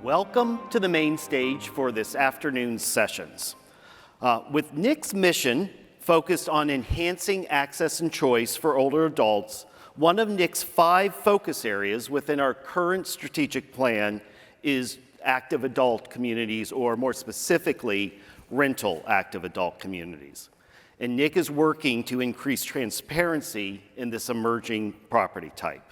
Welcome to the main stage for this afternoon's sessions. With NIC's mission focused on enhancing access and choice for older adults, one of NIC's 5 focus areas within our current strategic plan is active adult communities, or more specifically, rental active adult communities. And NIC is working to increase transparency in this emerging property type.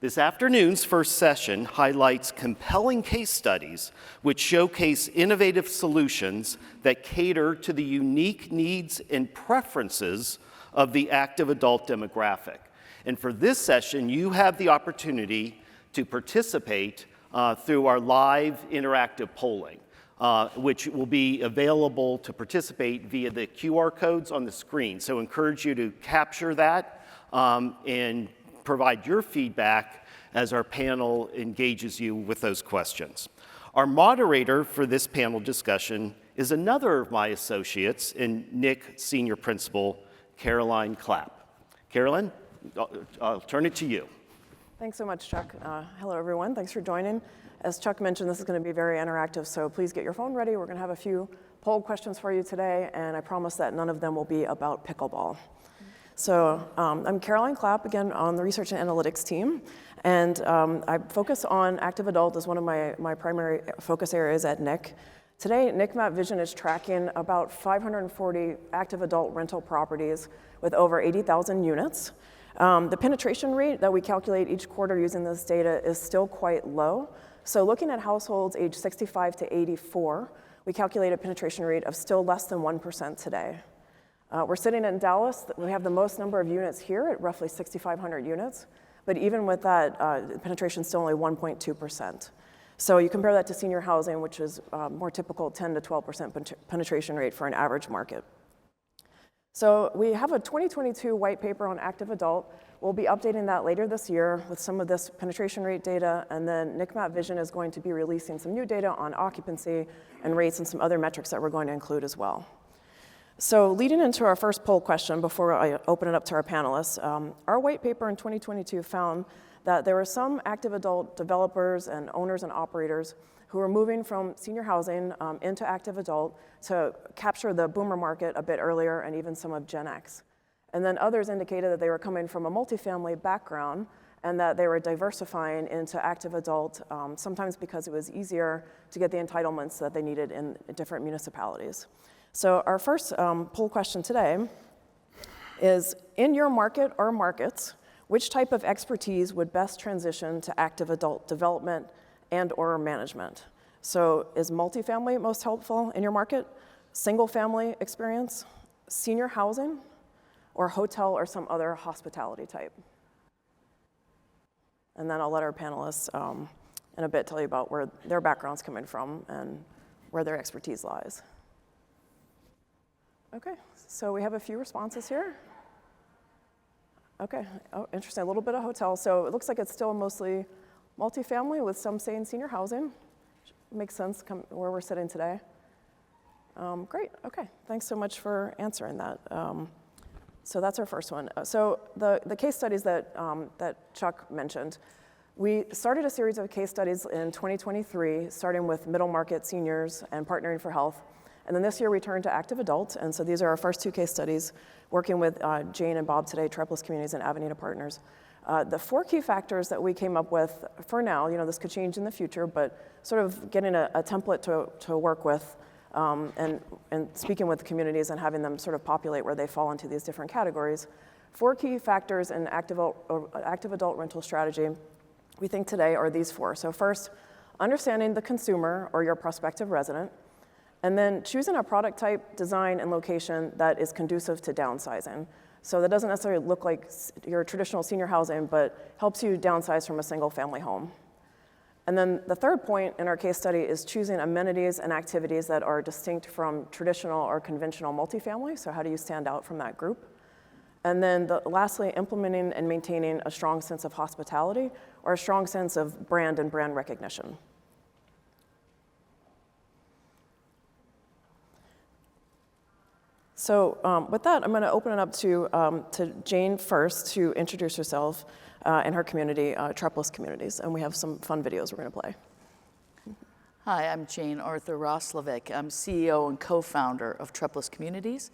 This afternoon's first session highlights compelling case studies which showcase innovative solutions that cater to the unique needs and preferences of the active adult demographic. And for this session, you have the opportunity to participate through our live interactive polling, which will be available to participate via the QR codes on the screen. So I encourage you to capture that and provide your feedback as our panel engages you with those questions. Our moderator for this panel discussion is another of my associates and NIC Senior Principal, Caroline Clapp. Carolyn, I'll turn it to you. Thanks so much, Chuck. Hello, everyone. Thanks for joining. As Chuck mentioned, this is going to be very interactive, so please get your phone ready. We're going to have a few poll questions for you today, and I promise that none of them will be about pickleball. So I'm Caroline Clapp, again, on the Research and Analytics team, and I focus on active adult as one of my primary focus areas at NIC. Today, NIC Map Vision is tracking about 540 active adult rental properties with over 80,000 units. The penetration rate that we calculate each quarter using this data is still quite low. So looking at households aged 65 to 84, we calculate a penetration rate of still less than 1% today. We're sitting in Dallas. We have the most number of units here at roughly 6,500 units. But even with that, penetration is still only 1.2%. So you compare that to senior housing, which is more typical 10 to 12% penetration rate for an average market. So we have a 2022 white paper on active adult. We'll be updating that later this year with some of this penetration rate data, and then NIC Map Vision is going to be releasing some new data on occupancy and rates and some other metrics that we're going to include as well. So leading into our first poll question before I open it up to our panelists, our white paper in 2022 found that there were some active adult developers and owners and operators who were moving from senior housing into active adult to capture the boomer market a bit earlier and even some of Gen X. And then others indicated that they were coming from a multifamily background and that they were diversifying into active adult, sometimes because it was easier to get the entitlements that they needed in different municipalities. So our first poll question today is, in your market or markets, which type of expertise would best transition to active adult development and or management? So is multifamily most helpful in your market, single family experience, senior housing, or hotel or some other hospitality type? And then I'll let our panelists in a bit tell you about where their background's coming from and where their expertise lies. Okay, so we have a few responses here. Okay, oh, interesting, a little bit of hotel. So it looks like it's still mostly multifamily with some saying senior housing. Makes sense where we're sitting today. Great, okay, thanks so much for answering that. So that's our first one. So the case studies that Chuck mentioned, we started a series of case studies in 2023, starting with middle market seniors and Partnering for Health. And then this year we turned to active adult, and so these are our first 2 case studies, working with Jane and Bob today, Treplus Communities and Avenida Partners. The 4 key factors that we came up with for now, this could change in the future, but sort of getting a template to work with and speaking with the communities and having them sort of populate where they fall into these different categories. 4 key factors in active adult rental strategy we think today are these 4. So first, understanding the consumer or your prospective resident. And then choosing a product type, design, and location that is conducive to downsizing. So that doesn't necessarily look like your traditional senior housing, but helps you downsize from a single family home. And then the third point in our case study is choosing amenities and activities that are distinct from traditional or conventional multifamily. So how do you stand out from that group? And then lastly, implementing and maintaining a strong sense of hospitality or a strong sense of brand and brand recognition. So with that, I'm going to open it up to Jane first to introduce herself and her community, Treplus Communities. And we have some fun videos we're going to play. Hi, I'm Jane Arthur Roslovic. I'm CEO and co-founder of Treplus Communities.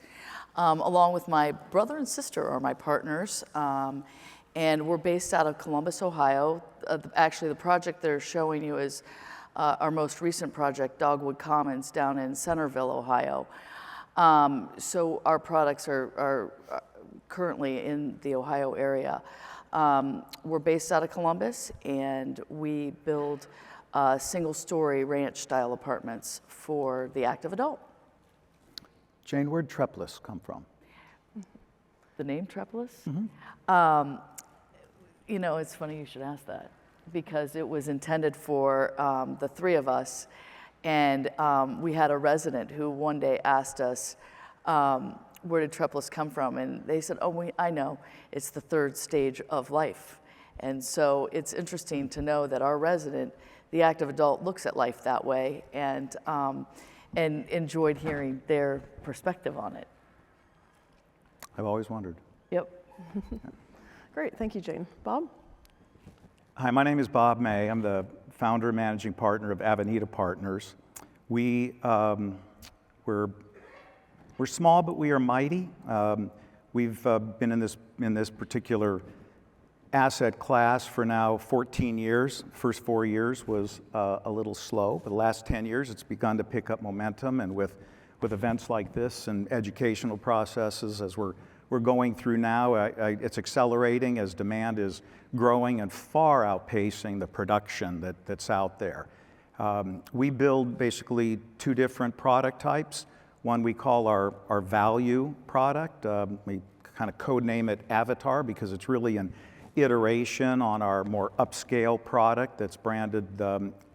Along with my brother and sister are my partners. And we're based out of Columbus, Ohio. Actually, the project they're showing you is our most recent project, Dogwood Commons, down in Centerville, Ohio. So our products are currently in the Ohio area. We're based out of Columbus, and we build single-story ranch-style apartments for the active adult. Jane, where'd Treplus come from? The name Treplus? Mm-hmm. You know, it's funny you should ask that, because it was intended for the three of us, and we had a resident who one day asked us, where did Treplus come from? And they said, oh, I know, it's the third stage of life. And so it's interesting to know that our resident, the active adult, looks at life that way, and enjoyed hearing their perspective on it. I've always wondered. Yep. Great, thank you, Jane. Bob? Hi, my name is Bob May. I'm the founder and managing partner of Avenida Partners. We're small, but we are mighty. We've been in this particular asset class for now 14 years. First 4 years was a little slow, but the last 10 years it's begun to pick up momentum, and with events like this and educational processes as we're going through now, it's accelerating as demand is growing and far outpacing the production that's out there. We build basically two different product types. One we call our value product. We kind of codename it Avatar because it's really an iteration on our more upscale product that's branded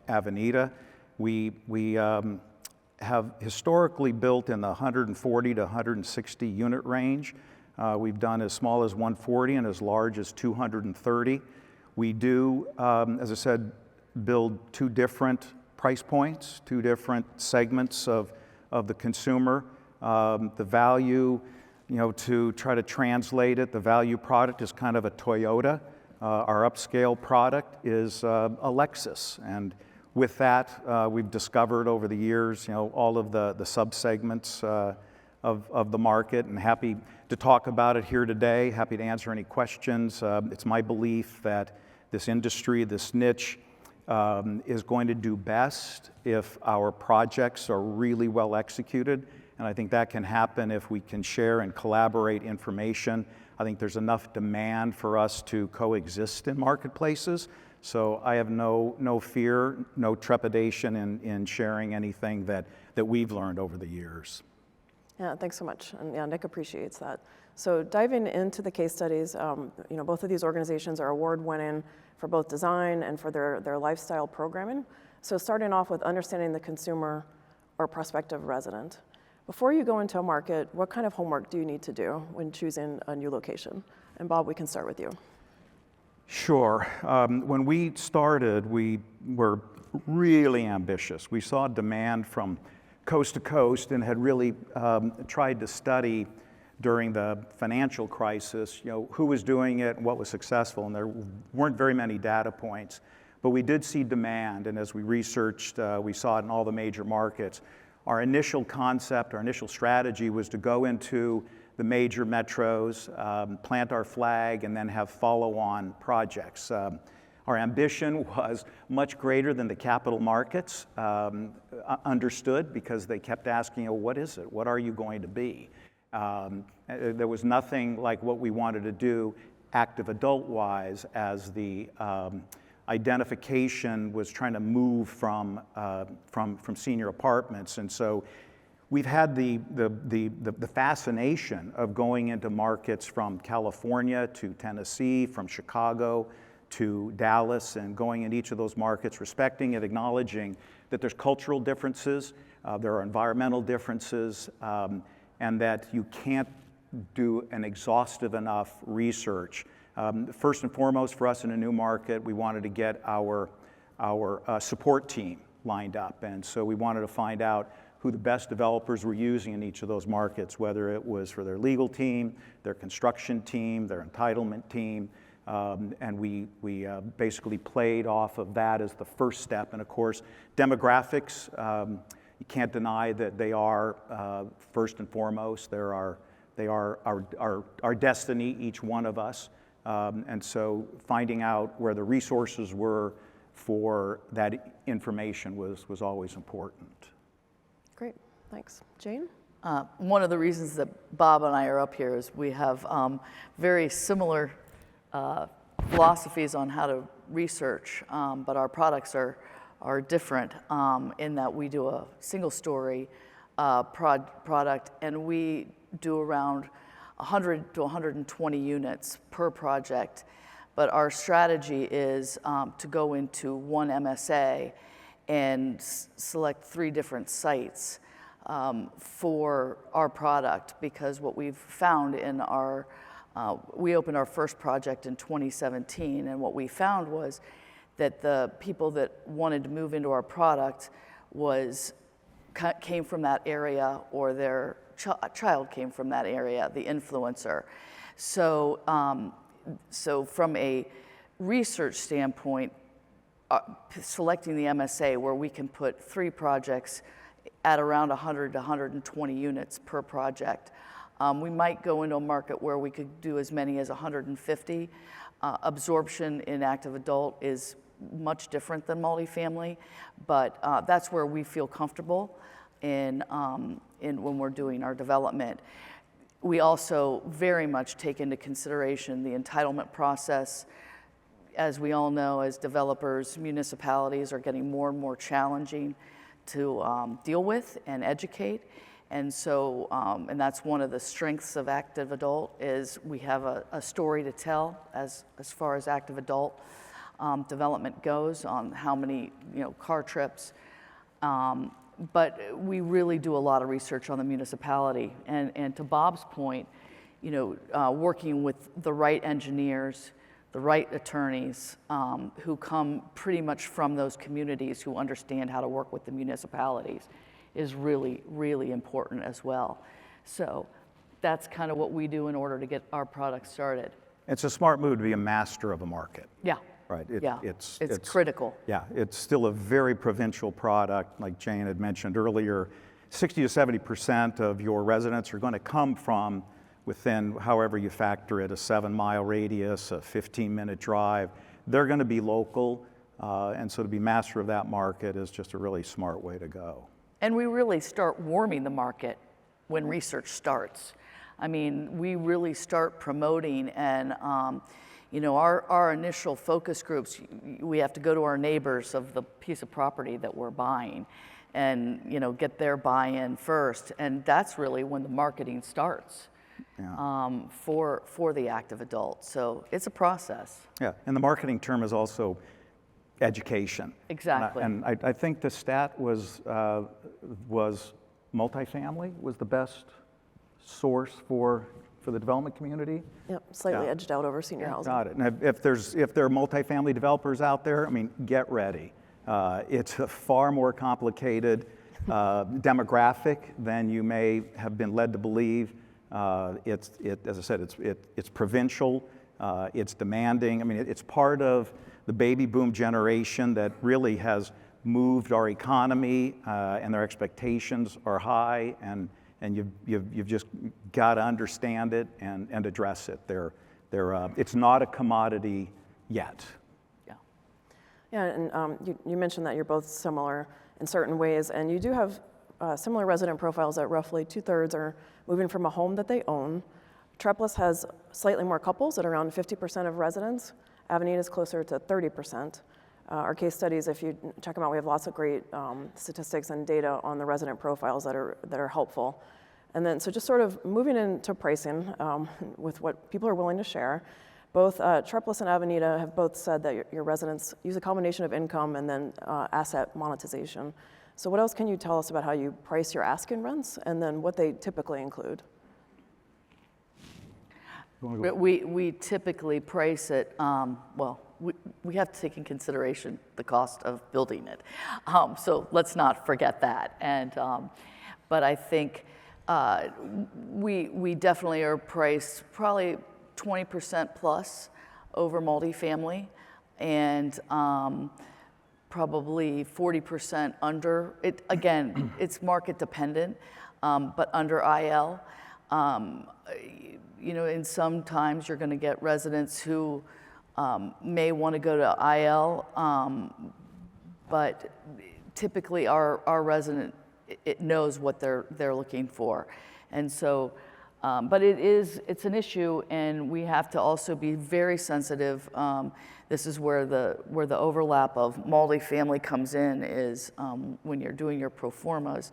Avenida. We have historically built in the 140 to 160 unit range. We've done as small as 140 and as large as 230. We do, as I said, build two different price points, two different segments of the consumer. The value, to try to translate it, the value product is kind of a Toyota. Our upscale product is a Lexus. And with that, we've discovered over the years, all of the subsegments of the market, and happy to talk about it here today, happy to answer any questions. It's my belief that this industry, this niche, is going to do best if our projects are really well executed. And I think that can happen if we can share and collaborate information. I think there's enough demand for us to coexist in marketplaces. So I have no fear, no trepidation in sharing anything that we've learned over the years. Yeah, thanks so much. And yeah, Nick appreciates that. So diving into the case studies, both of these organizations are award-winning for both design and for their lifestyle programming. So starting off with understanding the consumer or prospective resident. Before you go into a market, what kind of homework do you need to do when choosing a new location? And Bob, we can start with you. Sure. When we started, we were really ambitious. We saw demand from coast to coast and had really tried to study during the financial crisis, who was doing it and what was successful, and there weren't very many data points. But we did see demand, and as we researched, we saw it in all the major markets. Our initial concept, our initial strategy was to go into the major metros, plant our flag, and then have follow-on projects. Our ambition was much greater than the capital markets understood, because they kept asking, what is it? What are you going to be? There was nothing like what we wanted to do active adult-wise, as the identification was trying to move from senior apartments. And so we've had the fascination of going into markets from California to Tennessee, from Chicago to Dallas, and going in each of those markets, respecting and acknowledging that there's cultural differences, there are environmental differences, and that you can't do an exhaustive enough research. First and foremost, for us in a new market, we wanted to get our support team lined up. And so we wanted to find out who the best developers were using in each of those markets, whether it was for their legal team, their construction team, their entitlement team, And we basically played off of that as the first step. And of course, demographics, you can't deny that they are first and foremost. They are our destiny, each one of us. And so finding out where the resources were for that information was always important. Great, thanks. Jane? One of the reasons that Bob and I are up here is we have very similar philosophies on how to research, but our products are different in that we do a single story product, and we do around 100 to 120 units per project. But our strategy is to go into one MSA and select 3 different sites for our product, because what we've found in our we opened our first project in 2017, and what we found was that the people that wanted to move into our product came from that area, or their child came from that area, the influencer. So, so from a research standpoint, selecting the MSA where we can put 3 projects at around 100 to 120 units per project. We might go into a market where we could do as many as 150. Absorption in active adult is much different than multifamily, but that's where we feel comfortable in when we're doing our development. We also very much take into consideration the entitlement process. As we all know, as developers, municipalities are getting more and more challenging to deal with and educate. And so, and that's one of the strengths of active adult, is we have a story to tell as far as active adult development goes, on how many car trips. But we really do a lot of research on the municipality. And to Bob's point, working with the right engineers, the right attorneys who come pretty much from those communities, who understand how to work with the municipalities, is really, really important as well. So that's kind of what we do in order to get our product started. It's a smart move to be a master of a market. Yeah. Right. It's critical. Yeah, it's still a very provincial product. Like Jane had mentioned earlier, 60 to 70% of your residents are going to come from within, however you factor it, a 7-mile radius, a 15-minute drive. They're going to be local, and so to be master of that market is just a really smart way to go. And we really start warming the market when research starts. I mean, we really start promoting, and our initial focus groups, we have to go to our neighbors of the piece of property that we're buying and get their buy-in first. And that's really when the marketing starts. Yeah. For the active adult. So it's a process. Yeah, and the marketing term is also education. Exactly. And I think the stat was multifamily was the best source for the development community. Yep, slightly edged out over senior housing. Got it. And if there are multifamily developers out there, I mean, get ready. It's a far more complicated demographic than you may have been led to believe. As I said, it's provincial, it's demanding. I mean, it's part of the baby boom generation that really has moved our economy, and their expectations are high, and you've just got to understand it and address it. It's not a commodity yet. Yeah. Yeah, and you mentioned that you're both similar in certain ways, and you do have similar resident profiles that roughly 2/3 are moving from a home that they own. Treplus has slightly more couples at around 50% of residents. Avenida is closer to 30%. Our case studies, if you check them out, we have lots of great statistics and data on the resident profiles that are helpful. And then, so just sort of moving into pricing with what people are willing to share, both Treplus and Avenida have both said that your residents use a combination of income and then asset monetization. So what else can you tell us about how you price your asking rents, and then what they typically include? We typically price it, we have to take in consideration the cost of building it. So let's not forget that. And, but I think we definitely are priced probably 20% plus over multifamily, and probably 40% under. It again, it's market dependent, but under IL. You know, and sometimes you're going to get residents who may want to go to IL, but typically our resident, it knows what they're looking for, and so. But it's an issue, and we have to also be very sensitive. This is where the overlap of multifamily comes in, is when you're doing your pro formas,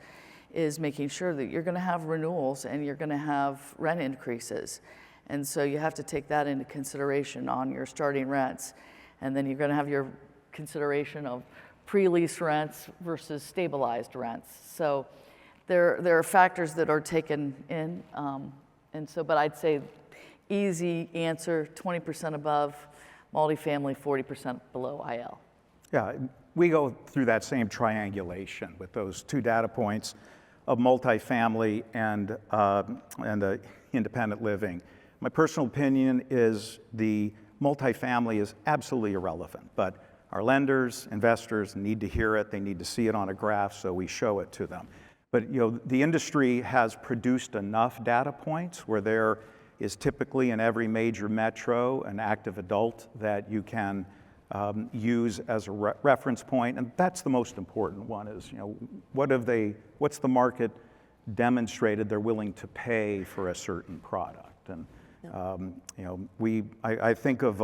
is making sure that you're going to have renewals and you're going to have rent increases. And so you have to take that into consideration on your starting rents. And then you're going to have your consideration of pre-lease rents versus stabilized rents. So there are factors that are taken in. And so, but I'd say easy answer, 20% above multifamily, 40% below IL. Yeah, we go through that same triangulation with those two data points of multifamily and the independent living. My personal opinion is the multifamily is absolutely irrelevant, but our lenders, investors need to hear it. They need to see it on a graph, so we show it to them. But you know, the industry has produced enough data points where there is typically in every major metro an active adult that you can use as a reference point, and that's the most important one. Is, you know, what's the market demonstrated they're willing to pay for a certain product? And you know, I think of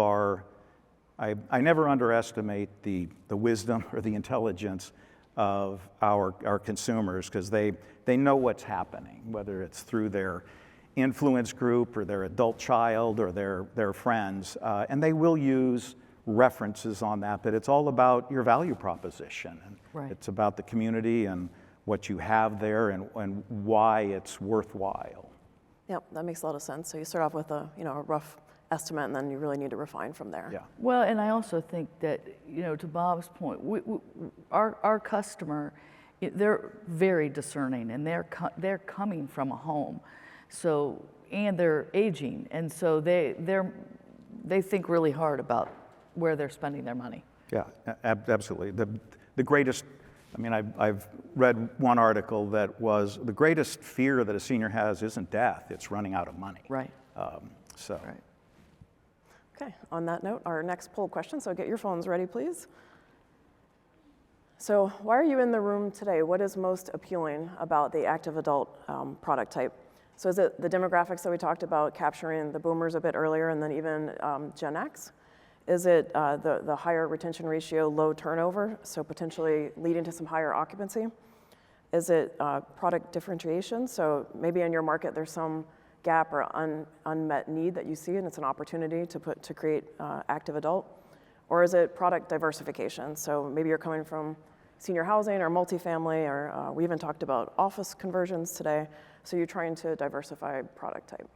I never underestimate the wisdom or the intelligence of our consumers, because they know what's happening, whether it's through their influence group or their adult child or their friends, and they will use references on that, but it's all about your value proposition. And right. It's about the community and what you have there and why it's worthwhile. Yep, that makes a lot of sense. So you start off with a rough estimate, and then you really need to refine from there. Yeah. Well, and I also think that, you know, to Bob's point, our customer, they're very discerning, and they're coming from a home, so, and they're aging, and so they think really hard about where they're spending their money. Yeah, absolutely. The greatest, I mean, I've read one article that was the greatest fear that a senior has isn't death, it's running out of money. Right. So. Right. Okay, on that note, our next poll question, so get your phones ready, please. So why are you in the room today? What is most appealing about the active adult product type? So is it the demographics that we talked about, capturing the boomers a bit earlier, and then even Gen X? Is it the higher retention ratio, low turnover, so potentially leading to some higher occupancy? Is it product differentiation? So maybe in your market there's some gap or unmet need that you see, and it's an opportunity to create active adult? Or is it product diversification? So maybe you're coming from senior housing or multifamily, or we even talked about office conversions today. So you're trying to diversify product type.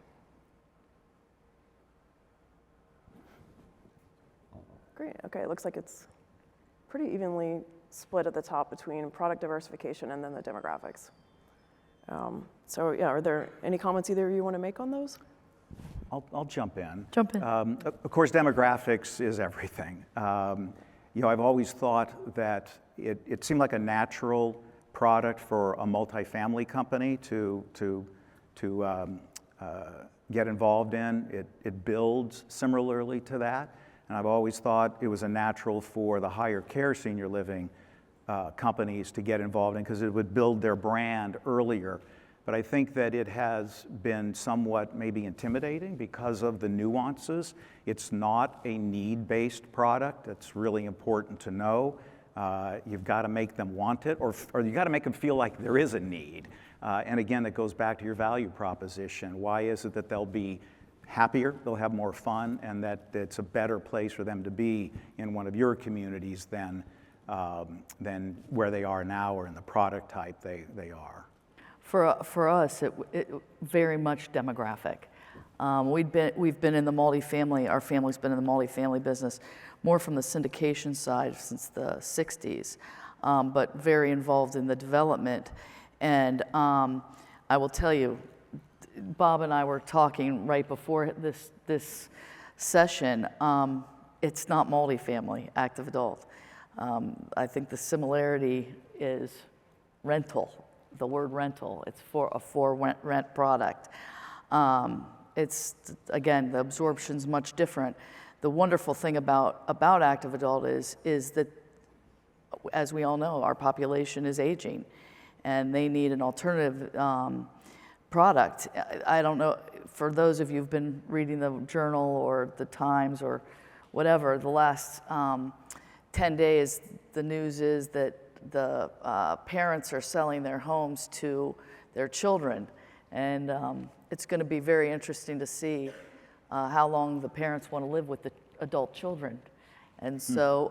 Great, okay, it looks like it's pretty evenly split at the top between product diversification and then the demographics. So yeah, are there any comments either of you want to make on those? I'll jump in. Jump in. Of course, demographics is everything. You know, I've always thought that it seemed like a natural product for a multifamily company to get involved in. It builds similarly to that, and I've always thought it was a natural for the higher care senior living companies to get involved in, because it would build their brand earlier. But I think that it has been somewhat maybe intimidating because of the nuances. It's not a need-based product. It's really important to know. You've got to make them want it, or you got to make them feel like there is a need. And again, that goes back to your value proposition. Why is it that they'll be happier, they'll have more fun, and that it's a better place for them to be in one of your communities than where they are now or in the product type they are? For us, it very much demographic. We've been in the multifamily. Our family's been in the multifamily business more from the syndication side since the 60s, but very involved in the development. And I will tell you, Bob and I were talking right before this session, it's not multifamily, active adult. I think the similarity is rental, the word rental. It's for rent product. It's, again, the absorption's much different. The wonderful thing about active adult is that, as we all know, our population is aging, and they need an alternative product. I don't know, for those of you who've been reading the Journal or the Times or whatever, the last 10 days, the news is that the parents are selling their homes to their children. And it's going to be very interesting to see how long the parents want to live with the adult children. And so,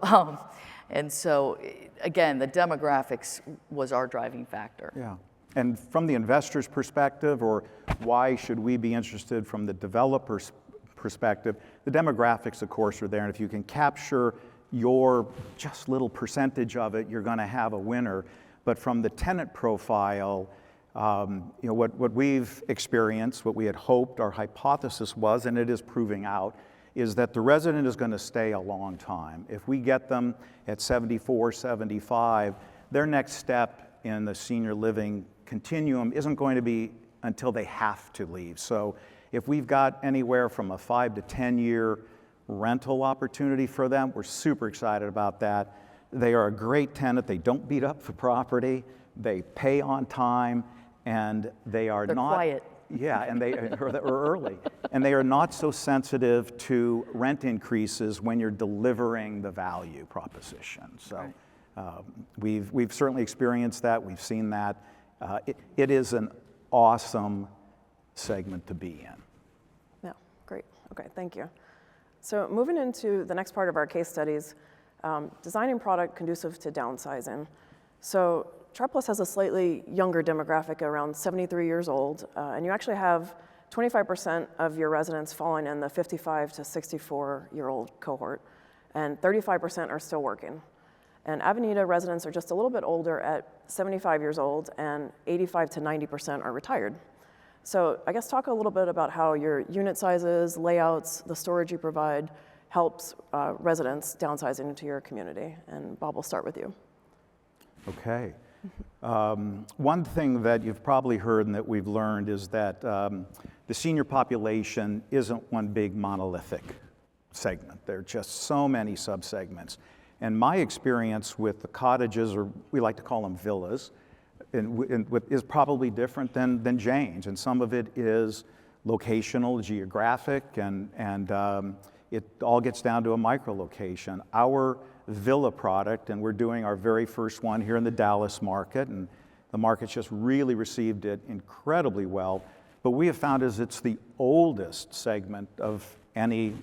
again, the demographics was our driving factor. Yeah. And from the investor's perspective, or why should we be interested from the developer's perspective, the demographics, of course, are there. And if you can capture your just little percentage of it, you're going to have a winner. But from the tenant profile, what we've experienced, what we had hoped, our hypothesis was, and it is proving out, is that the resident is going to stay a long time. If we get them at 74, 75, their next step in the senior living continuum isn't going to be until they have to leave. So if we've got anywhere from a 5 to 10 year rental opportunity for them, we're super excited about that. They are a great tenant. They don't beat up the property. They pay on time, and they're not quiet. Yeah, and they are early, and they are not so sensitive to rent increases when you're delivering the value proposition. So we've certainly experienced that. We've seen that. It is an awesome segment to be in. Yeah, great. Okay, thank you. So moving into the next part of our case studies, designing product conducive to downsizing. So Treplus has a slightly younger demographic, around 73 years old, and you actually have 25% of your residents falling in the 55 to 64-year-old cohort, and 35% are still working. And Avenida residents are just a little bit older at 75 years old, and 85 to 90% are retired. So I guess talk a little bit about how your unit sizes, layouts, the storage you provide helps residents downsizing into your community. And Bob, we'll start with you. Okay. One thing that you've probably heard and that we've learned is that the senior population isn't one big monolithic segment. There are just so many subsegments. And my experience with the cottages, or we like to call them villas, is probably different than Jane's. And some of it is locational, geographic, and it all gets down to a micro location. Our villa product, and we're doing our very first one here in the Dallas market, and the market's just really received it incredibly well. But we have found is it's the oldest segment of any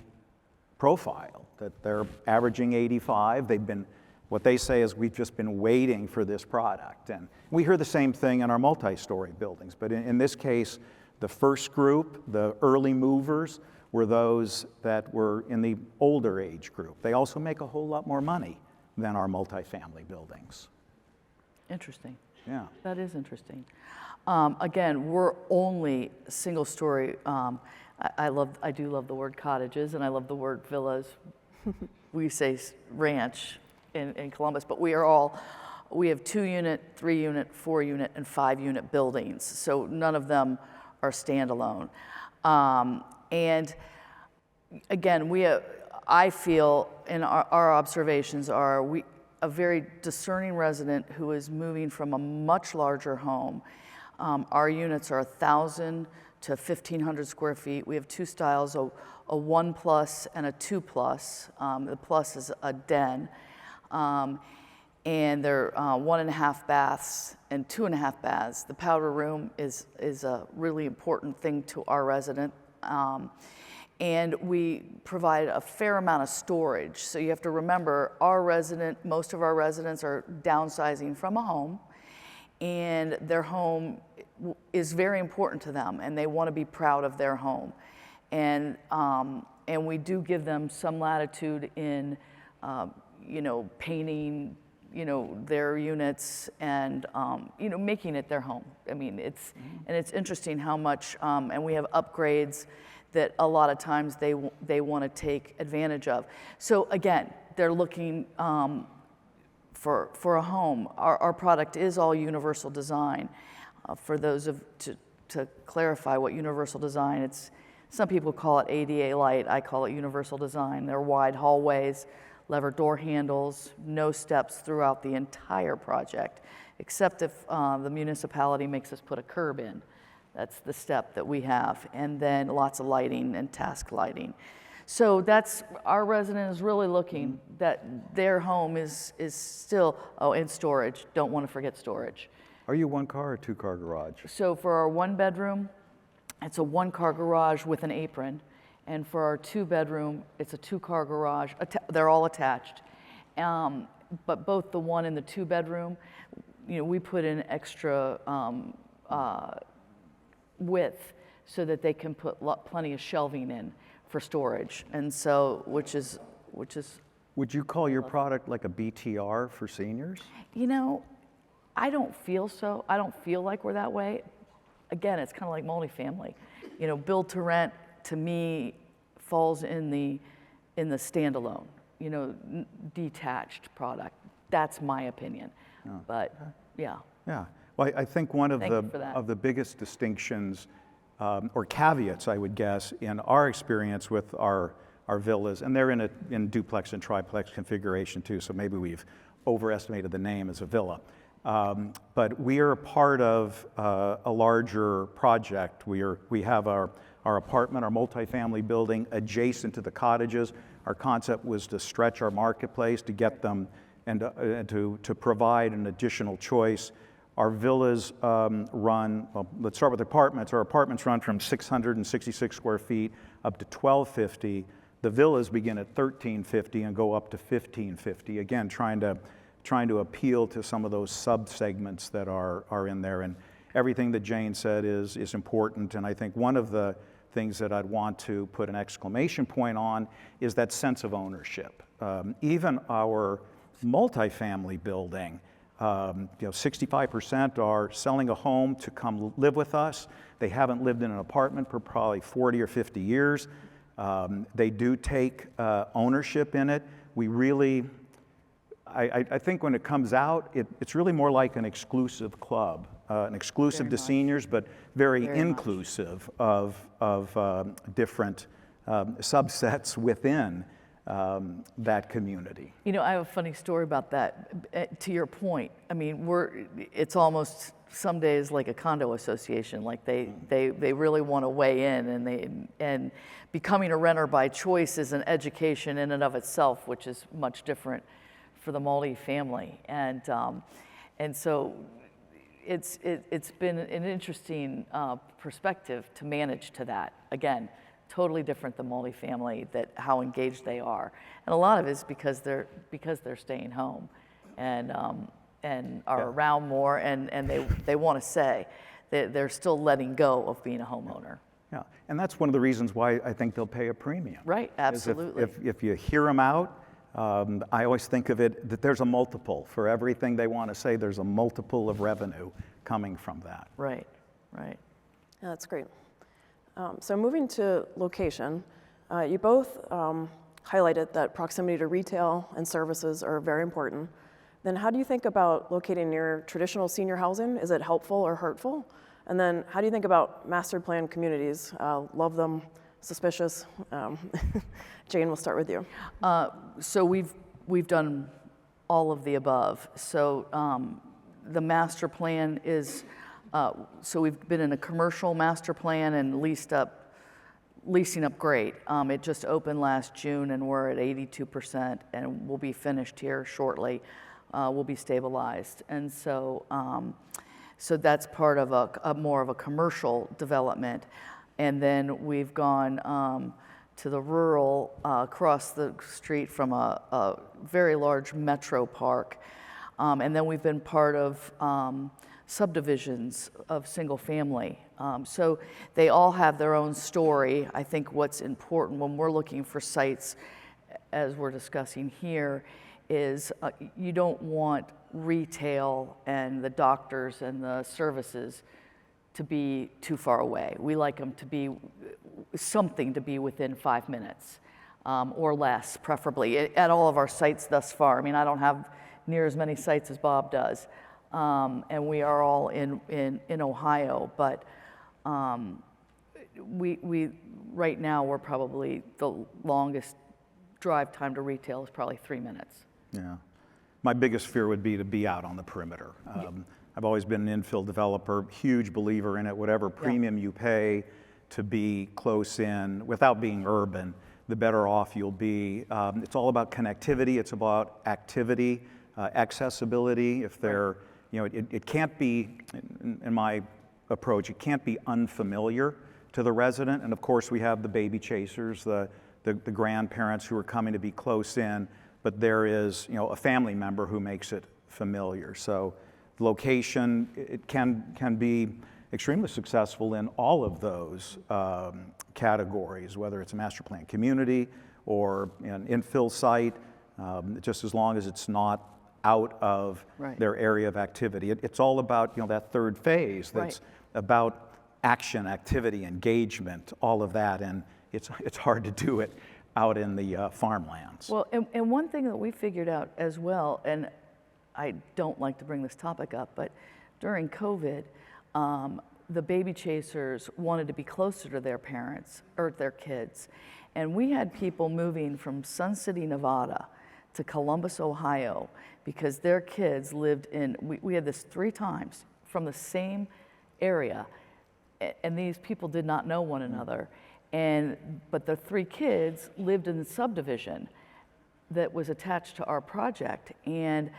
profile, that they're averaging 85. They've been, what they say is we've just been waiting for this product. And we hear the same thing in our multi-story buildings. But in this case, the first group, the early movers, were those that were in the older age group. They also make a whole lot more money than our multifamily buildings. Interesting. Yeah. That is interesting. Again, we're only single story. I do love the word cottages, and I love the word villas. We say ranch in Columbus, but we have 2-unit, 3-unit, 4-unit, and 5-unit buildings. So none of them are standalone. And again, I feel, and our observations are, a very discerning resident who is moving from a much larger home. Our units are 1,000 to 1,500 square feet. We have 2 styles, a 1+ and a 2+. The plus is a den. And they're 1.5 baths and 2.5 baths. The powder room is a really important thing to our resident. And we provide a fair amount of storage. So you have to remember, most of our residents are downsizing from a home, and their home is very important to them, and they want to be proud of their home. And we do give them some latitude in, painting, their units and, making it their home. I mean, it's interesting how much, and we have upgrades that a lot of times they want to take advantage of. So again, they're looking for a home. Our product is all universal design. For those to clarify what universal design, some people call it ADA light, I call it universal design. They're wide hallways, lever door handles, no steps throughout the entire project, except if the municipality makes us put a curb in. That's the step that we have. And then lots of lighting and task lighting. So our resident is really looking that their home is still, and storage, don't want to forget storage. Are you 1-car or 2-car garage? So for our 1-bedroom, it's a 1-car garage with an apron. And for our 2-bedroom, it's a 2-car garage. They're all attached. But both the 1 and the 2-bedroom, we put in extra width so that they can put plenty of shelving in for storage. And so, which is. Would you call your product like a BTR for seniors? I don't feel so. I don't feel like we're that way. Again, it's kind of like multifamily. Build to rent to me falls in the standalone, detached product. That's my opinion. Oh. But yeah. Yeah. Well, I think one of the biggest distinctions or caveats, I would guess, in our experience with our villas, and they're in duplex and triplex configuration too, so maybe we've overestimated the name as a villa. But we are a part of a larger project. We have our apartment, our multifamily building adjacent to the cottages. Our concept was to stretch our marketplace, to get them and to provide an additional choice. Our villas run, well, let's start with apartments. Our apartments run from 666 square feet up to 1,250. The villas begin at 1,350 and go up to 1,550. Again, trying to appeal to some of those sub-segments that are in there. And everything that Jane said is important. And I think one of the things that I'd want to put an exclamation point on is that sense of ownership. Even our multifamily building, 65% are selling a home to come live with us. They haven't lived in an apartment for probably 40 or 50 years. They do take ownership in it. We really, I think when it comes out, it's really more like an exclusive club, an exclusive to seniors, but very inclusive of different subsets within that community. I have a funny story about that. To your point, I mean, it's almost some days like a condo association. Like they really want to weigh in, and becoming a renter by choice is an education in and of itself, which is much different for the multifamily. And so it's been an interesting perspective to manage to that. Again, totally different than multifamily, how engaged they are. And a lot of it is because they're staying home and are around more, and they want to say that they're still letting go of being a homeowner. Yeah, and that's one of the reasons why I think they'll pay a premium. Right, absolutely. If you hear them out, I always think of it that there's a multiple. For everything they want to say, there's a multiple of revenue coming from that. Right. Yeah, that's great. So moving to location, you both highlighted that proximity to retail and services are very important. Then how do you think about locating near traditional senior housing? Is it helpful or hurtful? And then how do you think about master plan communities? Love them, suspicious. Jane, we'll start with you. So we've done all of the above. So the master plan is, so we've been in a commercial master plan and leasing up great. It just opened last June and we're at 82% and we'll be finished here shortly. We'll be stabilized. And so that's part of a more of a commercial development. And then we've gone to the rural, across the street from a very large metro park. And then we've been part of subdivisions of single family. So they all have their own story. I think what's important when we're looking for sites, as we're discussing here, is you don't want retail and the doctors and the services to be too far away. We like them to be something to be within 5 minutes or less, preferably, at all of our sites thus far. I mean, I don't have near as many sites as Bob does, and we are all in Ohio, but we right now we're probably the longest drive time to retail is probably 3 minutes. Yeah. My biggest fear would be to be out on the perimeter. I've always been an infill developer, huge believer in it. Whatever premium you pay to be close in without being urban, the better off you'll be. It's all about connectivity. It's about activity, accessibility. If they're, you know, it can't be, in my approach, it can't be unfamiliar to the resident. And of course, we have the baby chasers, the grandparents who are coming to be close in, but there is, you know, a family member who makes it familiar. So location, it can be extremely successful in all of those categories, whether it's a master plan community or an infill site, just as long as it's not out of their area of activity. It's all about, you know, that third phase that's about action, activity, engagement, all of that, and it's hard to do it out in the farmlands. Well, and one thing that we figured out as well, and I don't like to bring this topic up, but during COVID, the baby chasers wanted to be closer to their parents or their kids. And we had people moving from Sun City, Nevada to Columbus, Ohio, because their kids lived in, we had this 3 times from the same area, and these people did not know one another. But the 3 kids lived in the subdivision that was attached to our project. And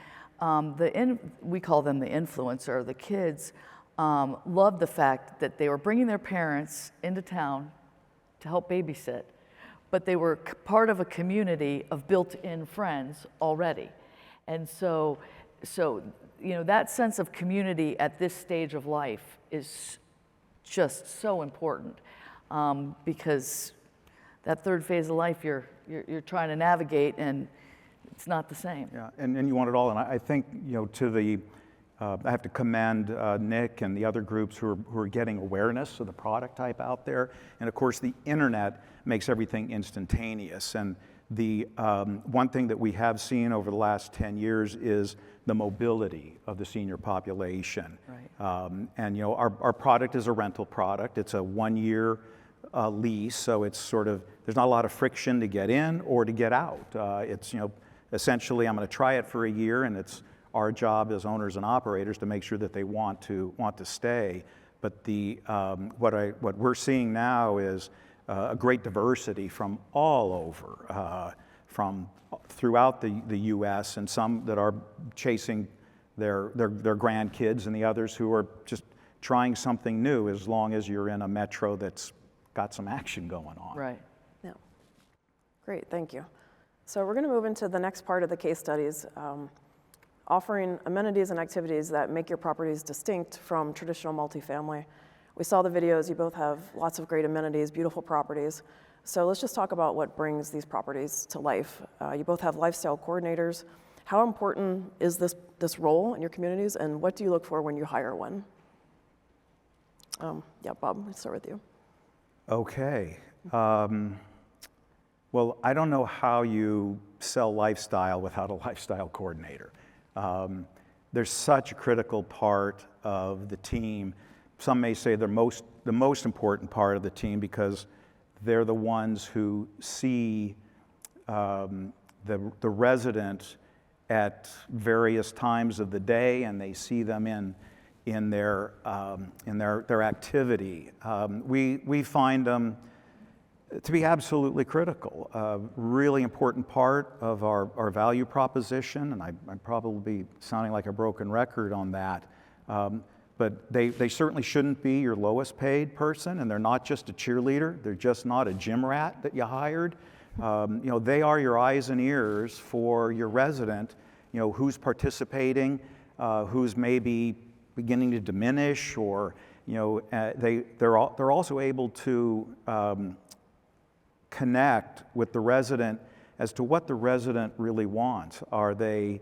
we call them the influencer. The kids loved the fact that they were bringing their parents into town to help babysit, but they were part of a community of built-in friends already. And so, you know, that sense of community at this stage of life is just so important, because that third phase of life you're trying to navigate, and it's not the same. Yeah, and you want it all. And I think, you know, to the, I have to commend Nick and the other groups who are getting awareness of the product type out there. And of course, the internet makes everything instantaneous. And the one thing that we have seen over the last 10 years is the mobility of the senior population. Right. And you know, our product is a rental product. It's a 1-year lease, so it's sort of, there's not a lot of friction to get in or to get out. It's, you know, essentially I'm going to try it for a year, and it's our job as owners and operators to make sure that they want to stay. But the what we're seeing now is a great diversity from all over, from throughout the U.S., and some that are chasing their grandkids, and the others who are just trying something new, as long as you're in a metro that's got some action going on. Right. Yeah. Great, thank you. So we're going to move into the next part of the case studies, offering amenities and activities that make your properties distinct from traditional multifamily. We saw the videos. You both have lots of great amenities, beautiful properties. So let's just talk about what brings these properties to life. You both have lifestyle coordinators. How important is this role in your communities, and what do you look for when you hire one? Yeah, Bob, let's start with you. Okay. Well, I don't know how you sell lifestyle without a lifestyle coordinator. There's such a critical part of the team. Some may say they're the most important part of the team, because they're the ones who see the resident at various times of the day, and they see them in their activity. We find them to be absolutely critical, a really important part of our value proposition, and I'm probably sounding like a broken record on that. But they certainly shouldn't be your lowest paid person, and they're not just a cheerleader. They're just not a gym rat that you hired. You know, they are your eyes and ears for your resident, you know, who's participating, who's maybe beginning to diminish, or, you know, they're also able to connect with the resident as to what the resident really wants. Are they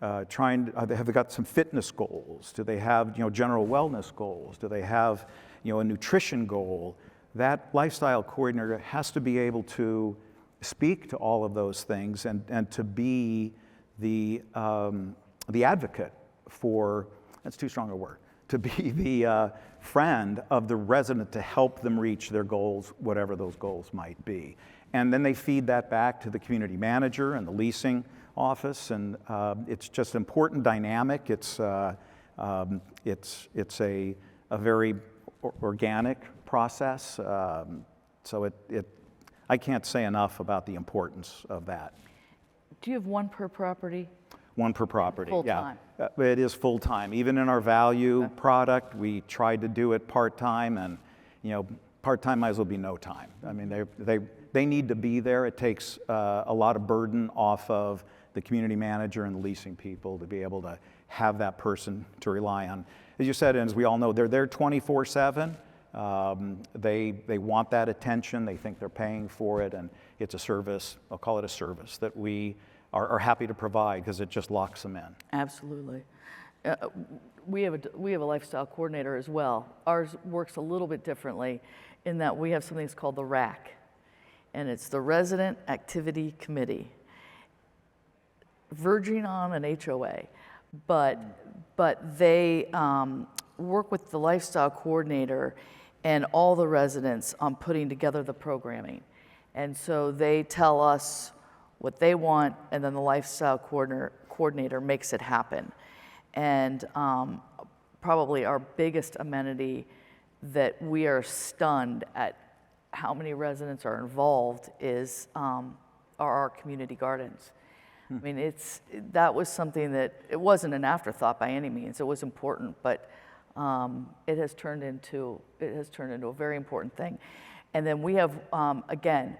have they got some fitness goals? Do they have, you know, general wellness goals? Do they have, you know, a nutrition goal? that lifestyle coordinator has to be able to speak to all of those things and to be the advocate for, that's too strong a word, to be the friend of the resident to help them reach their goals, whatever those goals might be. And then they feed that back to the community manager and the leasing office, and it's just important dynamic. It's a very organic process. So I can't say enough about the importance of that. Do you have one per property? One per property, Full-time? yeah. It is full-time. Even in our value product, we tried to do it part-time, and part-time might as well be no time. I mean, they need to be there. It takes a lot of burden off of the community manager and the leasing people to be able to have that person to rely on. As you said, and as we all know, they're there 24/7. They want that attention. They think they're paying for it, and it's a service. I'll call it a service that we are happy to provide because it just locks them in. Absolutely. We have a lifestyle coordinator as well. Ours works a little bit differently in that we have something that's called the RAC, and it's the Resident Activity Committee, verging on an HOA, but they work with the lifestyle coordinator and all the residents on putting together the programming. And so they tell us what they want, and then the lifestyle coordinator makes it happen. And probably our biggest amenity that we are stunned at how many residents are involved are our community gardens. I mean, that was something that, it wasn't an afterthought by any means. It was important, but it has turned into a very important thing. And then we have, again,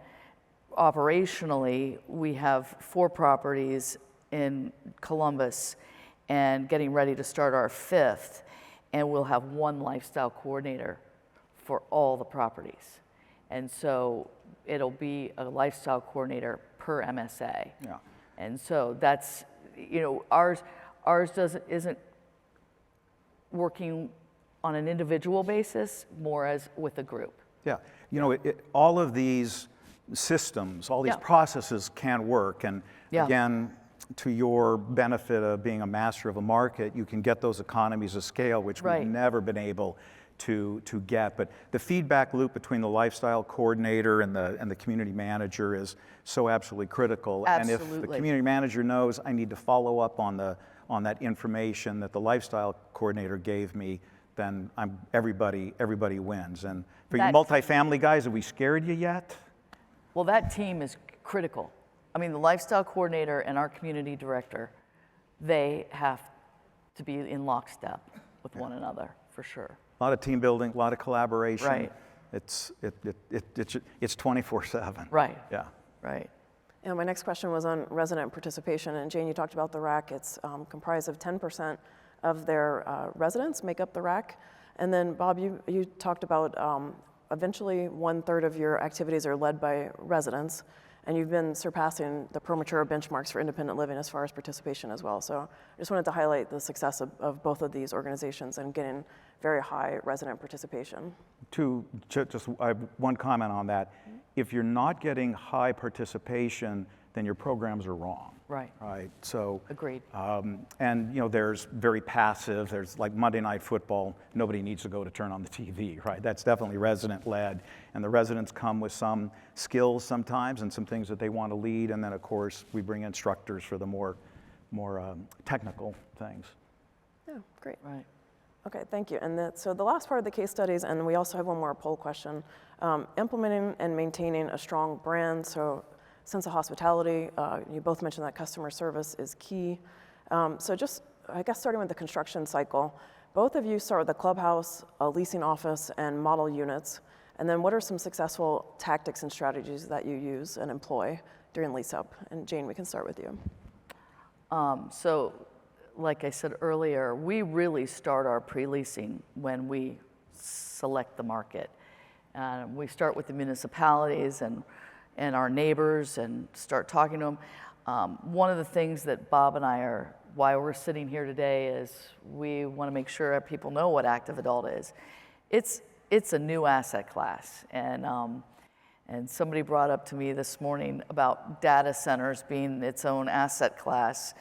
operationally, we have 4 properties in Columbus and getting ready to start our 5th, and we'll have 1 lifestyle coordinator for all the properties. And so it'll be a lifestyle coordinator per MSA. Yeah. And so that's, ours isn't working on an individual basis, more as with a group. Yeah, all of these systems, all these processes can work, and again, to your benefit of being a master of a market, you can get those economies of scale, which we've never been able to get. But the feedback loop between the lifestyle coordinator and the community manager is so absolutely critical. Absolutely. And if the community manager knows I need to follow up on that information that the lifestyle coordinator gave me, then everybody wins. And for you multifamily guys, have we scared you yet? Well, that team is critical. I mean, the lifestyle coordinator and our community director, they have to be in lockstep with one another, for sure. A lot of team building, a lot of collaboration. Right. It's 24/7. Right. Yeah. Right. And my next question was on resident participation. And Jane, you talked about the RAC. It's comprised of 10% of their residents make up the RAC. And then Bob, you talked about eventually 1/3 of your activities are led by residents. And you've been surpassing the Promatura benchmarks for independent living as far as participation as well. So I just wanted to highlight the success of both of these organizations and getting very high resident participation. I have one comment on that. If you're not getting high participation, then your programs are wrong. Right. Right. So. Agreed. And there's very passive. There's like Monday Night Football. Nobody needs to go to turn on the TV, right? That's definitely resident-led, and the residents come with some skills sometimes and some things that they want to lead. And then of course we bring instructors for the more technical things. Yeah, great. Right. Okay, thank you. And so the last part of the case studies, and we also have one more poll question, implementing and maintaining a strong brand. So sense of hospitality, you both mentioned that customer service is key. So just, I guess starting with the construction cycle, both of you start with the clubhouse, a leasing office, and model units. And then what are some successful tactics and strategies that you use and employ during lease up? And Jane, we can start with you. So like I said earlier, we really start our pre-leasing when we select the market. We start with the municipalities and our neighbors and start talking to them. One of the things that Bob and I why we're sitting here today is we want to make sure people know what active adult is. It's it's a new asset class, and somebody brought up to me this morning about data centers being its own asset class.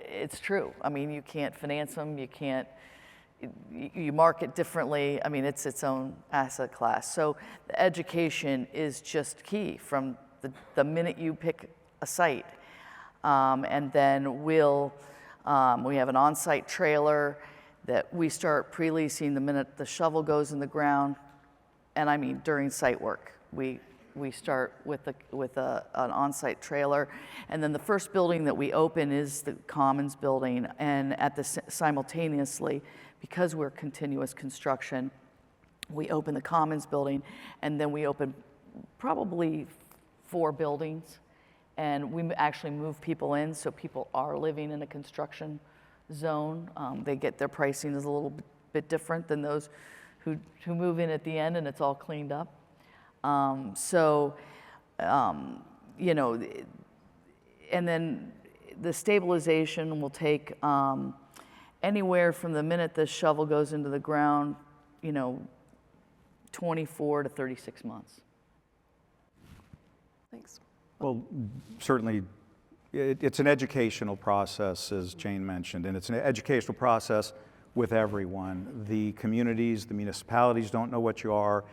It's true. I mean, you can't finance them. You can't. You market differently. I mean, it's its own asset class. So the education is just key from the minute you pick a site. And then we have an on-site trailer that we start pre-leasing the minute the shovel goes in the ground. And I mean, during site work, we start with an on-site trailer. And then the first building that we open is the Commons building. And simultaneously, because we're continuous construction, we open the Commons building, and then we open probably 4 buildings. And we actually move people in, so people are living in a construction zone. Their pricing is a little bit different than those who move in at the end and it's all cleaned up. You know, and then the stabilization will take anywhere from the minute the shovel goes into the ground, 24 to 36 months. Thanks. Well, certainly, it's an educational process, as Jane mentioned, and it's an educational process with everyone. The communities, the municipalities don't know what you are,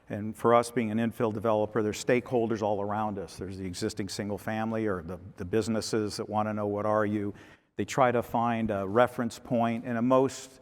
and for us being an infill developer, there's stakeholders all around us. There's the existing single family or the businesses that want to know what are you. They try to find a reference point, and in most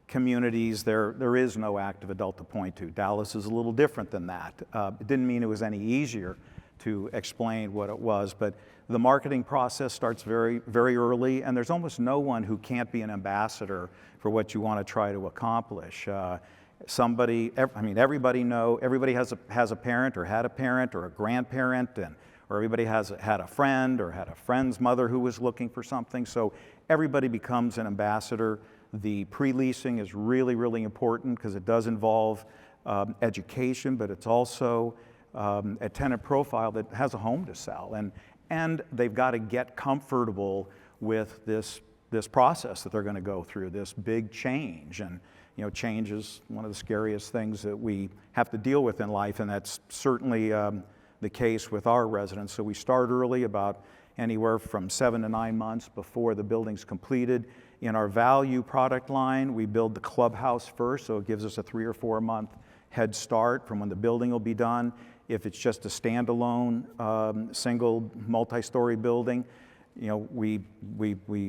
communities, there is no active adult to point to. Dallas is a little different than that. It didn't mean it was any easier to explain what it was, but the marketing process starts very, very early, and there's almost no one who can't be an ambassador for what you want to try to accomplish. Everybody has a parent or had a parent or a grandparent, or everybody had a friend or had a friend's mother who was looking for something, so everybody becomes an ambassador. The pre-leasing is really, really important because it does involve education, but it's also a tenant profile that has a home to sell, and they've got to get comfortable with this process that they're going to go through, this big change. And change is one of the scariest things that we have to deal with in life, and that's certainly the case with our residents. So we start early, about anywhere from 7 to 9 months before the building's completed. In our value product line, we build the clubhouse first, so it gives us a 3 or 4 month head start from when the building will be done. If it's just a standalone, single, multi-story building, we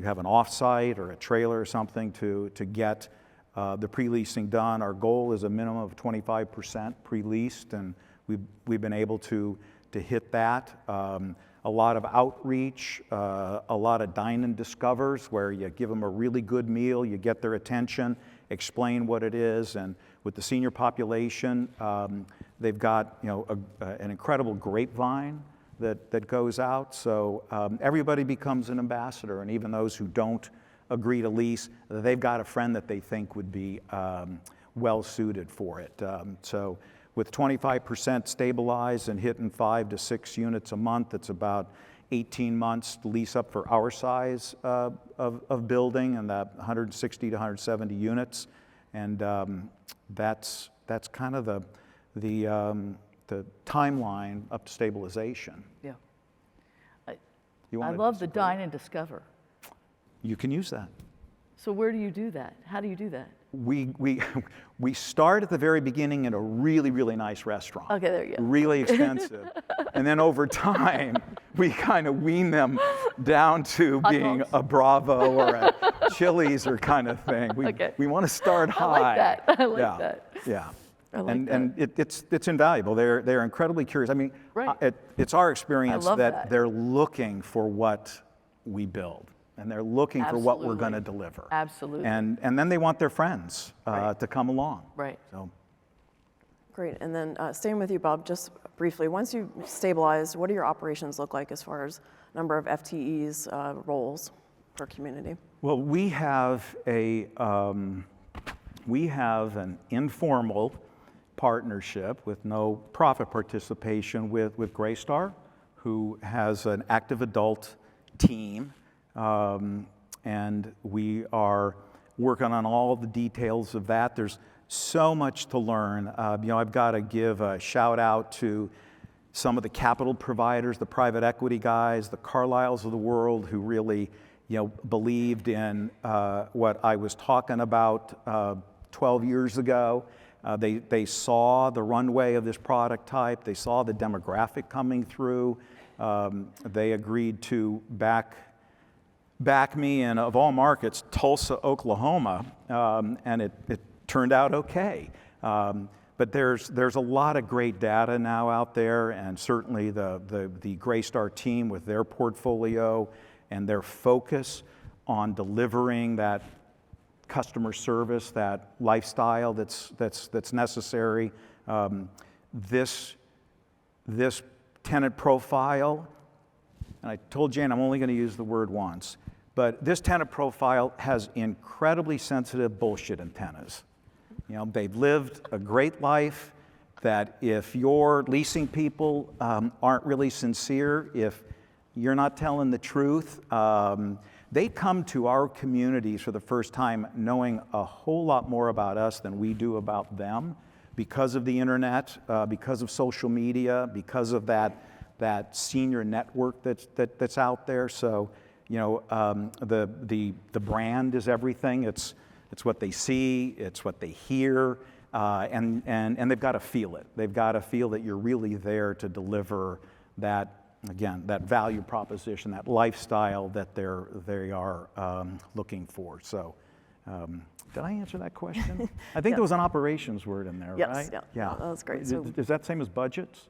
have an off-site or a trailer or something to get the pre-leasing done. Our goal is a minimum of 25% pre-leased, and we've been able to hit that. A lot of outreach, a lot of dine and discovers, where you give them a really good meal, you get their attention, explain what it is, and with the senior population, they've got an incredible grapevine that goes out. So everybody becomes an ambassador, and even those who don't agree to lease, they've got a friend that they think would be well suited for it. So with 25% stabilized and hitting 5 to 6 units a month, it's about 18 months to lease up for our size of building, and that 160 to 170 units. And that's kind of the timeline up to stabilization. Yeah. I love the dine and discover. You can use that. So where do you do that? How do you do that? We start at the very beginning in a really, really nice restaurant. Okay, there you go. Really expensive. And then over time, we kind of wean them down to being a Bravo or a Chili's or kind of thing. We want to start high. I like that. Yeah. I like that. And it's invaluable. They're incredibly curious. I mean, Right. It's our experience I love that that. they're looking for what we build. And they're looking for what we're going to deliver. Absolutely. And then they want their friends to come along. Right. So. Great. And then staying with you, Bob, just briefly, once you stabilize, what do your operations look like as far as number of FTEs, roles per community? Well, we have an informal partnership with no profit participation with Graystar, who has an active adult team. And we are working on all the details of that. There's so much to learn. I've got to give a shout out to some of the capital providers, the private equity guys, the Carlyles of the world, who really, believed in what I was talking about 12 years ago. They saw the runway of this product type. They saw the demographic coming through. They agreed to back me in, of all markets, Tulsa, Oklahoma, and it turned out okay. But there's a lot of great data now out there, and certainly the Greystar team with their portfolio and their focus on delivering that customer service, that lifestyle that's necessary. This tenant profile, and I told Jane I'm only going to use the word once, but this tenant profile has incredibly sensitive bullshit antennas. They've lived a great life, that if your leasing people aren't really sincere, if you're not telling the truth, they come to our communities for the first time knowing a whole lot more about us than we do about them, because of the internet, because of social media, because of that senior network that's out there. So, the brand is everything. It's what they see, it's what they hear, and they've got to feel it. They've got to feel that you're really there to deliver that, again, that value proposition, that lifestyle that they are looking for. So, did I answer that question? I think there was an operations word in there, yes, right? Yeah, that was great. Is that same as budgets?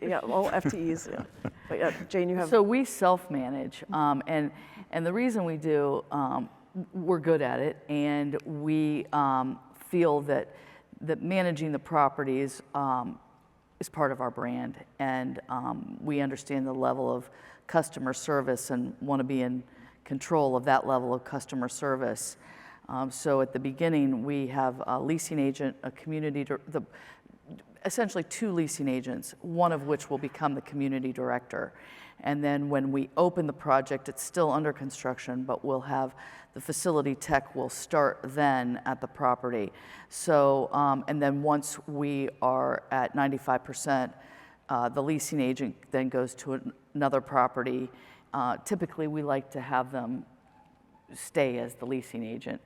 Yeah, all FTEs, yeah. But yeah, Jane, you have... So we self-manage, and the reason we do, we're good at it, and we feel that managing the properties is part of our brand, and we understand the level of customer service and want to be in control of that level of customer service. So at the beginning, we have a leasing agent, a community, essentially 2 leasing agents, one of which will become the community director. And then when we open the project, it's still under construction, but we'll have the facility tech will start then at the property. So, and then once we are at 95%, the leasing agent then goes to another property. Typically, we like to have them stay as the leasing agent,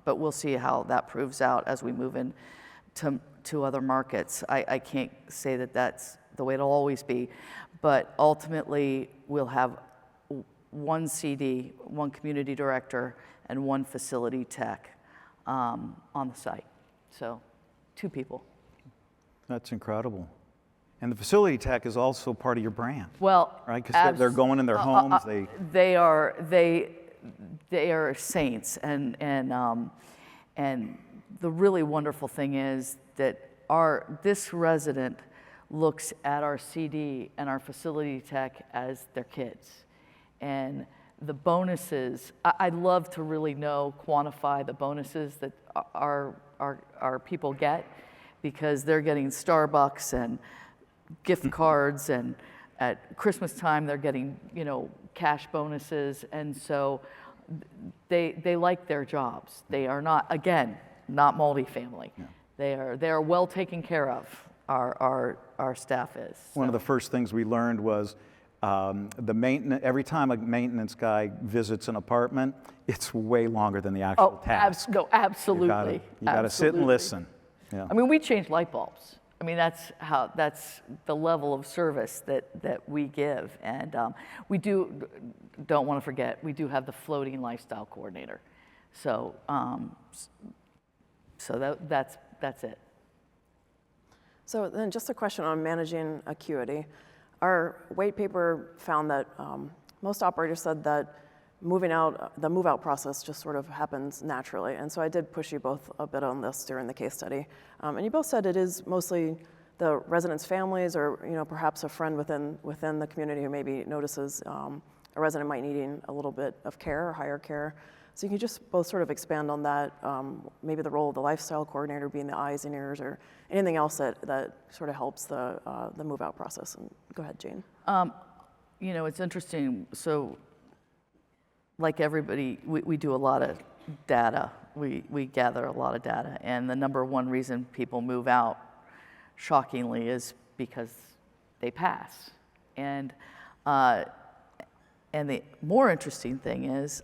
but we'll see how that proves out as we move in to other markets. I can't say that that's the way it'll always be, but ultimately we'll have one CD, one community director, and one facility tech on the site. So 2 people. That's incredible. And the facility tech is also part of your brand. Well, right? Because they're going in their homes. They are saints, and the really wonderful thing is that this resident looks at our CD and our facility tech as their kids. And the bonuses, I'd love to really quantify the bonuses that our people get, because they're getting Starbucks and gift cards, and at Christmas time they're getting, cash bonuses, and so they like their jobs. They are not multifamily. Yeah. They are well taken care of. Our staff is. One of the first things we learned was the maintenance. Every time a maintenance guy visits an apartment, it's way longer than the actual task. Absolutely. You got to sit and listen. Yeah. I mean, we change light bulbs. I mean, that's the level of service that we give, and we don't want to forget, we do have the floating lifestyle coordinator. So that's it. So then just a question on managing acuity. Our white paper found that most operators said that the move-out process just sort of happens naturally. And so I did push you both a bit on this during the case study. And you both said it is mostly the residents' families, or perhaps a friend within the community who maybe notices a resident might needing a little bit of care or higher care. So you can just both sort of expand on that, maybe the role of the lifestyle coordinator being the eyes and ears, or anything else that sort of helps the move-out process. And go ahead, Jane. It's interesting. So like everybody, we do a lot of data We gather a lot of data, and the number one reason people move out, shockingly, is because they pass. And the more interesting thing is,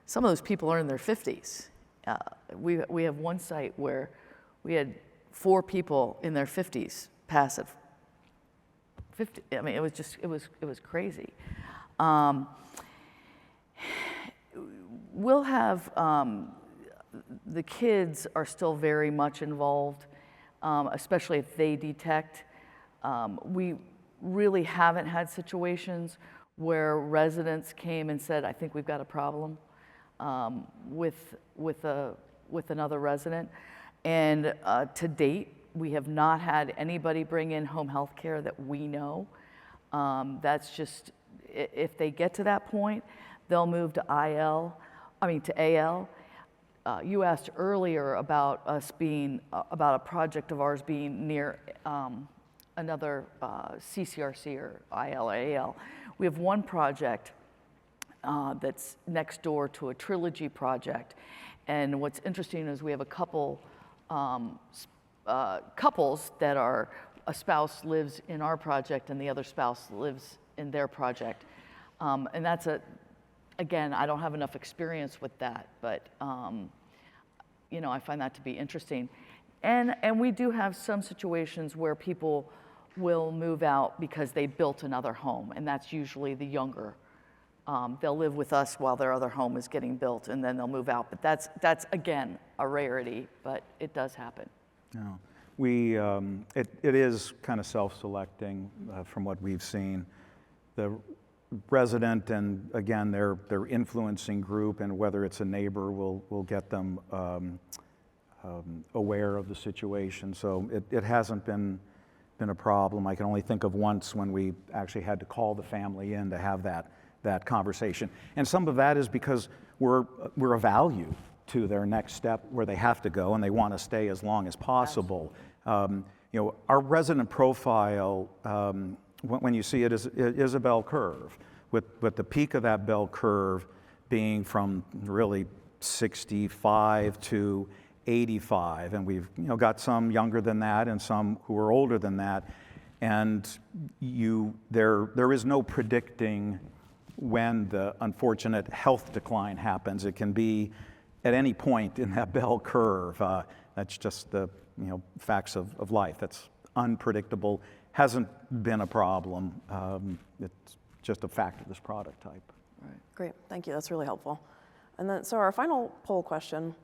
some of those people are in their 50s. We have one site where we had 4 people in their 50s pass at 50. I mean, it was crazy. We'll have, the kids are still very much involved, especially if they detect. We really haven't had situations where residents came and said, I think we've got a problem with another resident. And to date, we have not had anybody bring in home health care that we know. That's just, if they get to that point, they'll move to AL. You asked earlier about us being, about a project of ours being near another CCRC or AL. We have one project that's next door to a trilogy project. And what's interesting is we have a couple couples that are, a spouse lives in our project and the other spouse lives in their project. And that's again, I don't have enough experience with that, but you know, I find that to be interesting. And we do have some situations where people will move out because they built another home, and that's usually the younger. They'll live with us while their other home is getting built, and then they'll move out. But that's again, a rarity, but it does happen. Yeah. It is kind of self-selecting from what we've seen. The resident and again their influencing group, and whether it's a neighbor, will get them aware of the situation. So it hasn't been a problem. I can only think of once when we actually had to call the family in to have that conversation. And some of that is because we're a value to their next step where they have to go and they want to stay as long as possible. You know, our resident profile, when you see it, is a bell curve, with the peak of that bell curve being from really 65 to 85, and we've got some younger than that and some who are older than that, and there is no predicting when the unfortunate health decline happens. It can be at any point in that bell curve. That's just the facts of life. That's unpredictable. Hasn't been a problem. It's just a fact of this product type. Right. Great, thank you. That's really helpful. And then, so our final poll question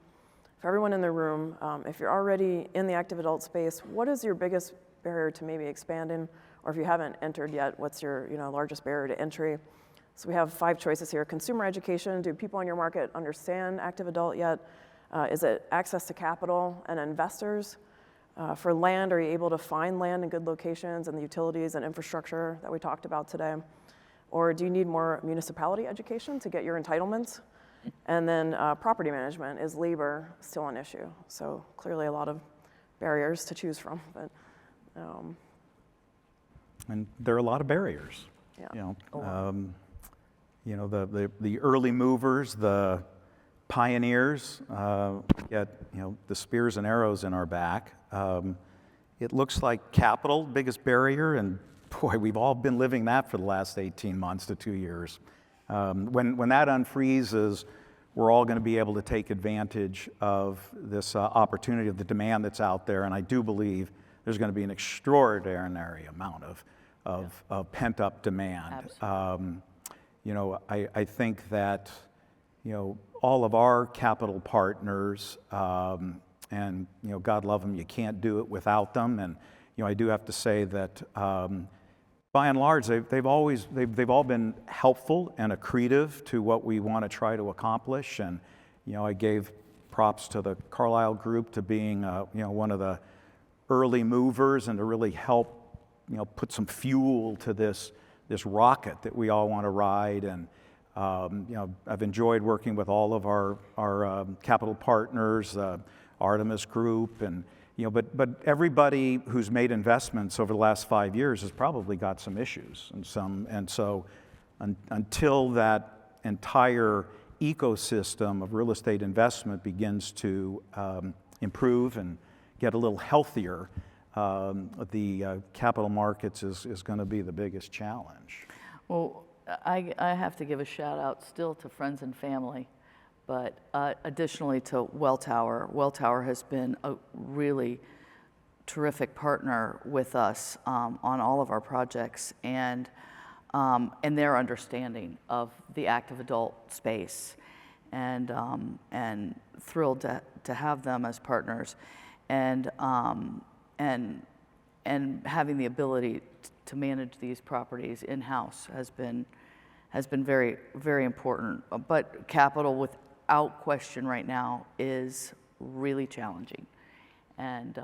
for everyone in the room: if you're already in the active adult space, what is your biggest barrier to maybe expanding? Or if you haven't entered yet, what's your largest barrier to entry? So we have 5 choices here. Consumer education: do people in your market understand active adult yet? Is it access to capital and investors? For land, are you able to find land in good locations and the utilities and infrastructure that we talked about today? Or do you need more municipality education to get your entitlements? And then property management: is labor still an issue? So clearly a lot of barriers to choose from. But and there are a lot of barriers. Yeah. The early movers, the pioneers, get the spears and arrows in our back. It looks like capital, biggest barrier, and boy, we've all been living that for the last 18 months to 2 years. When that unfreezes, we're all going to be able to take advantage of this opportunity, of the demand that's out there, and I do believe there's going to be an extraordinary amount of pent-up demand. I think that all of our capital partners, and God love them, you can't do it without them. And I do have to say that by and large, they've all been helpful and accretive to what we want to try to accomplish. And I gave props to the Carlisle group to being one of the early movers and to really help put some fuel to this rocket that we all want to ride. And I've enjoyed working with all of our capital partners, Artemis Group, and but everybody who's made investments over the last 5 years has probably got some issues, and so until that entire ecosystem of real estate investment begins to improve and get a little healthier, the capital markets is going to be the biggest challenge. Well, I have to give a shout out still to friends and family, but additionally to Welltower. Welltower has been a really terrific partner with us on all of our projects, and their understanding of the active adult space, and thrilled to have them as partners, and having the ability to manage these properties in-house has been very, very important. But capital, without question, right now is really challenging, and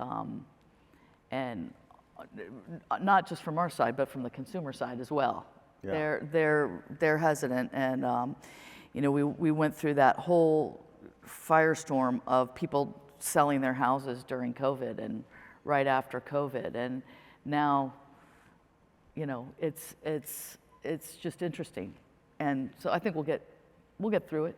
not just from our side, but from the consumer side as well. Yeah. They're hesitant, and we went through that whole firestorm of people selling their houses during COVID and right after COVID, and now, it's just interesting, and so I think we'll get through it.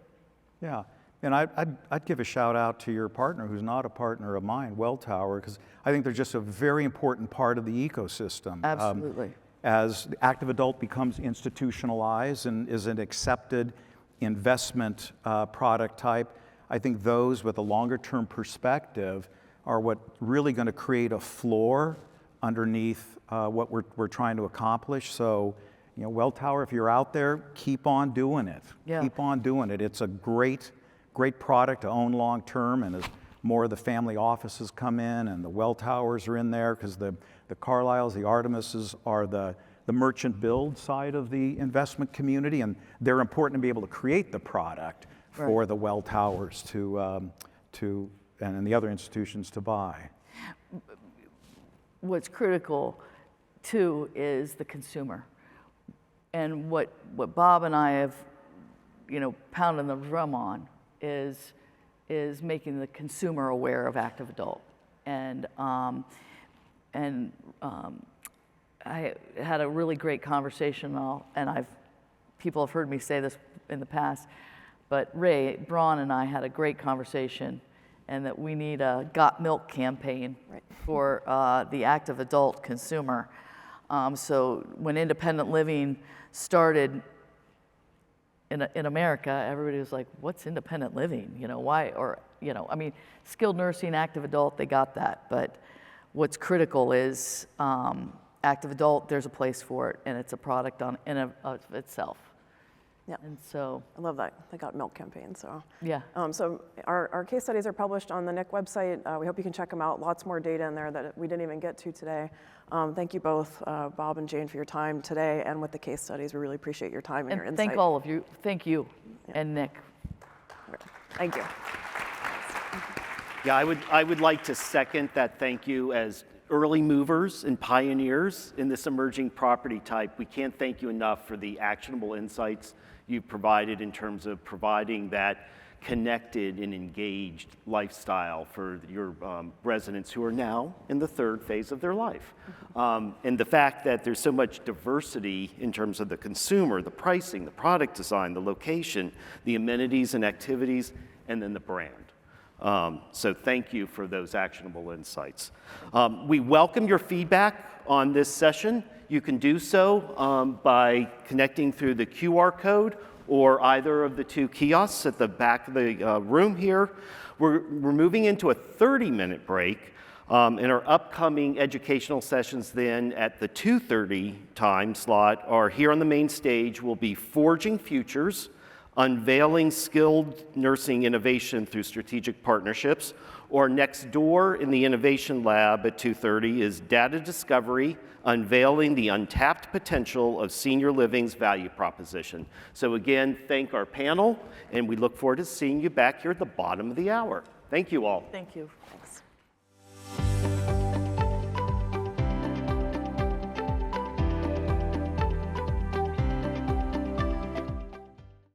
Yeah. And I'd give a shout out to your partner, who's not a partner of mine, Welltower, because I think they're just a very important part of the ecosystem. Absolutely. As the active adult becomes institutionalized and is an accepted investment product type, I think those with a longer term perspective are what really going to create a floor underneath what we're trying to accomplish. So, Welltower, if you're out there, keep on doing it. Yeah. Keep on doing it. It's a great product to own long term, and as more of the family offices come in and the Welltowers are in there, because the Carlyles, the Artemises are the merchant build side of the investment community, and they're important to be able to create the product for the Welltowers to and the other institutions to buy. What's critical too is the consumer, and what Bob and I have pounded the drum on is making the consumer aware of active adult, and I had a really great conversation, and people have heard me say this in the past, but Ray Braun and I had a great conversation, and that we need a Got Milk campaign for the active adult consumer. So when independent living started in America, everybody was like, "What's independent living? Why?" Or skilled nursing, active adult, they got that. But what's critical is active adult. There's a place for it, and it's a product in of itself. Yeah. And so I love that. They got milk campaign. So yeah. So our case studies are published on the NIC website. We hope you can check them out. Lots more data in there that we didn't even get to today. Thank you both, Bob and Jane, for your time today and with the case studies. We really appreciate your time and your insight. Thank all of you. Thank you, and Nick. Thank you. Yeah, I would like to second that thank you. As early movers and pioneers in this emerging property type, we can't thank you enough for the actionable insights you've provided in terms of providing that connected and engaged lifestyle for your residents who are now in the third phase of their life. And the fact that there's so much diversity in terms of the consumer, the pricing, the product design, the location, the amenities and activities, and then the brand. So thank you for those actionable insights. We welcome your feedback on this session. You can do so by connecting through the QR code or either of the two kiosks at the back of the room here. We're moving into a 30-minute break. And our upcoming educational sessions then at the 2:30 time slot are here on the main stage will be Forging Futures, Unveiling Skilled Nursing Innovation Through Strategic Partnerships, or next door in the Innovation Lab at 2:30 is Data Discovery, Unveiling the Untapped Potential of Senior Living's Value Proposition. So again, thank our panel, and we look forward to seeing you back here at the bottom of the hour. Thank you all. Thank you.